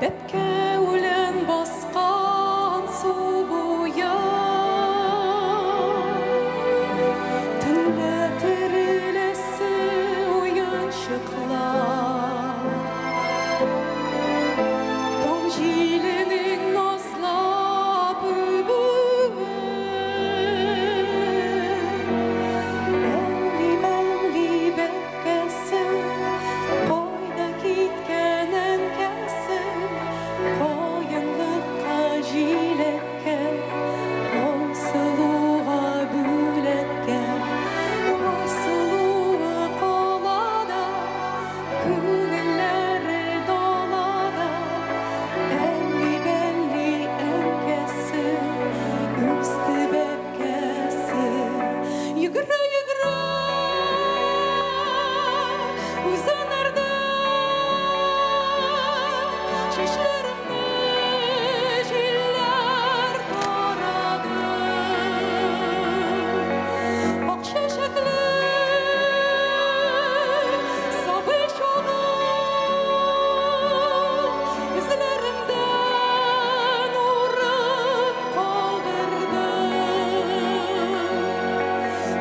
Эпке үлен басқан су буя, түнде тірілесі уяншықлар. Таң жиленің назлап үбуі, әнди-бәнди бәккәсі, қойда кеткенен кәсі, қойынлыққа жилеккен, ой сұлуға бөлеккен, ой сұлуы қолада, көңіллері долада, әнди-бәнди әнкәсі, үсті бәккәсі. Югыра, югыра, uzanırdı çeşmerimde jiller taradı. Akşa şekli sabı şoğu izlerimde nurun kaldırdı.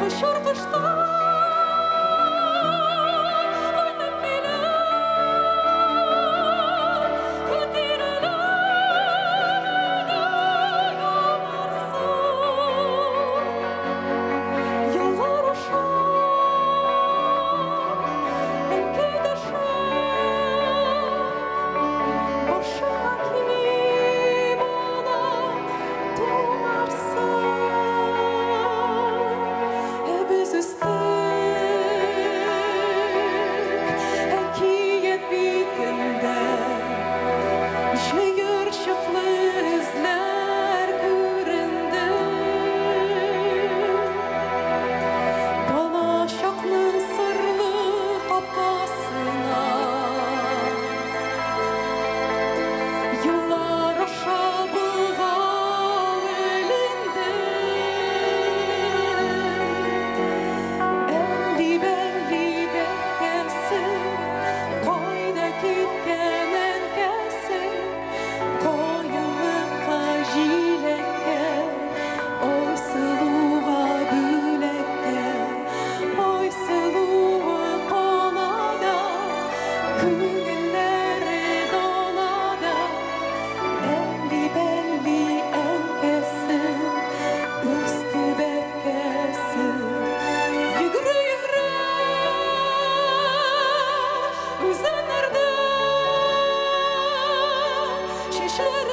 Aşır kışta uzanırdı şişler